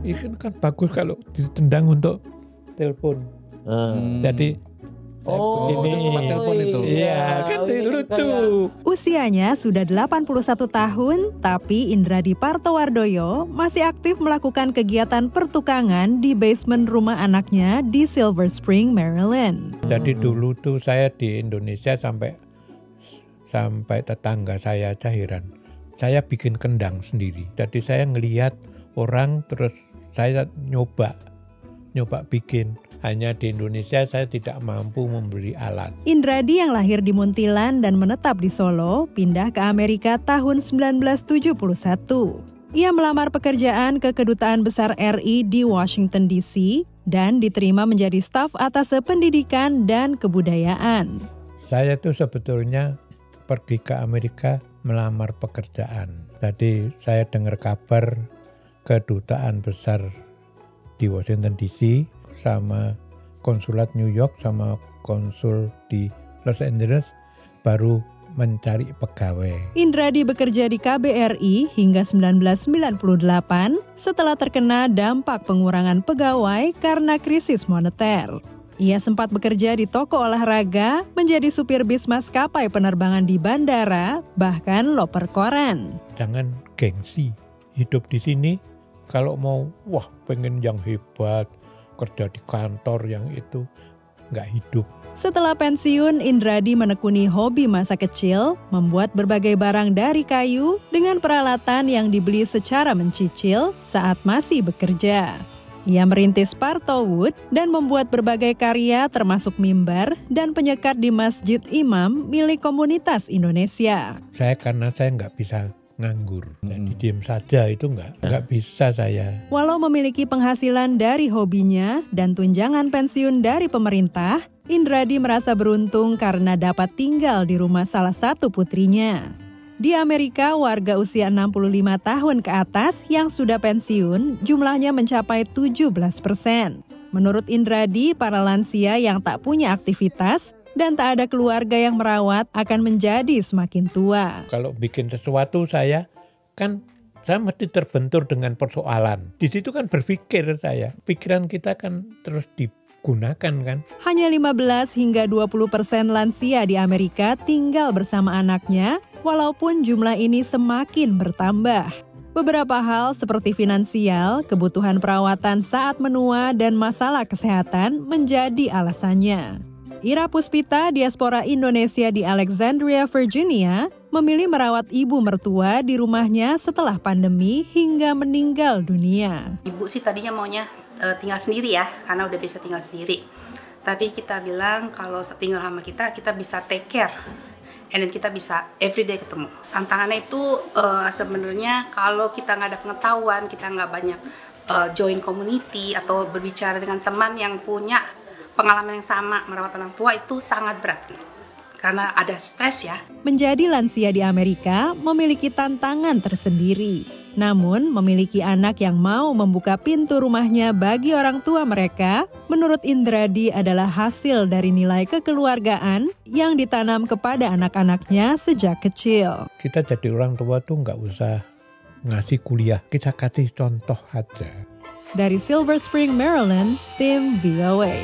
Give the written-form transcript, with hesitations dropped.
Ini kan bagus kalau ditendang untuk telepon. Jadi ini tempat telepon itu. Iya, kan lucu. Usianya sudah 81 tahun, tapi Indradi Partowardoyo masih aktif melakukan kegiatan pertukangan di basement rumah anaknya di Silver Spring, Maryland. Jadi dulu tuh saya di Indonesia sampai tetangga saya aja heran. Saya bikin kendang sendiri. Jadi saya ngelihat orang terus saya nyoba bikin. Hanya di Indonesia saya tidak mampu membeli alat. Indradi yang lahir di Muntilan dan menetap di Solo, pindah ke Amerika tahun 1971. Ia melamar pekerjaan ke Kedutaan Besar RI di Washington DC dan diterima menjadi staf Atase Pendidikan dan Kebudayaan. Saya tuh sebetulnya pergi ke Amerika melamar pekerjaan. Jadi saya dengar kabar Kedutaan Besar di Washington DC sama konsulat New York sama konsul di Los Angeles baru mencari pegawai. Indradi bekerja di KBRI hingga 1998 setelah terkena dampak pengurangan pegawai karena krisis moneter. Ia sempat bekerja di toko olahraga, menjadi supir bis maskapai penerbangan di bandara, bahkan loper koran. Jangan gengsi. Hidup di sini kalau mau pengen yang hebat, kerja di kantor yang itu nggak hidup. Setelah pensiun, Indradi menekuni hobi masa kecil, membuat berbagai barang dari kayu dengan peralatan yang dibeli secara mencicil saat masih bekerja. Ia merintis Partowood dan membuat berbagai karya termasuk mimbar dan penyekat di Masjid Imam milik komunitas Indonesia. Karena saya nggak bisa nganggur, jadi diem saja itu nggak bisa saya. Walau memiliki penghasilan dari hobinya dan tunjangan pensiun dari pemerintah, Indradi merasa beruntung karena dapat tinggal di rumah salah satu putrinya. Di Amerika, warga usia 65 tahun ke atas yang sudah pensiun jumlahnya mencapai 17%. Menurut Indradi, para lansia yang tak punya aktivitas dan tak ada keluarga yang merawat akan menjadi semakin tua. Kalau bikin sesuatu saya mesti terbentur dengan persoalan. Di situ kan berpikir saya. Pikiran kita kan terus digunakan kan. Hanya 15 hingga 20% lansia di Amerika tinggal bersama anaknya, walaupun jumlah ini semakin bertambah. Beberapa hal seperti finansial, kebutuhan perawatan saat menua, dan masalah kesehatan menjadi alasannya. Ira Puspita, diaspora Indonesia di Alexandria, Virginia, memilih merawat ibu mertua di rumahnya setelah pandemi hingga meninggal dunia. Ibu sih tadinya maunya tinggal sendiri ya, karena udah bisa tinggal sendiri. Tapi kita bilang kalau tinggal sama kita bisa take care. And then kita bisa everyday ketemu. Tantangannya itu sebenarnya kalau kita nggak ada pengetahuan, kita nggak banyak join community atau berbicara dengan teman yang punya pengalaman yang sama merawat orang tua, itu sangat berat karena ada stres ya. Menjadi lansia di Amerika memiliki tantangan tersendiri. Namun memiliki anak yang mau membuka pintu rumahnya bagi orang tua mereka, menurut Indradi adalah hasil dari nilai kekeluargaan yang ditanam kepada anak-anaknya sejak kecil. Kita jadi orang tua tuh nggak usah ngasih kuliah, kita kasih contoh aja. Dari Silver Spring, Maryland, tim VOA.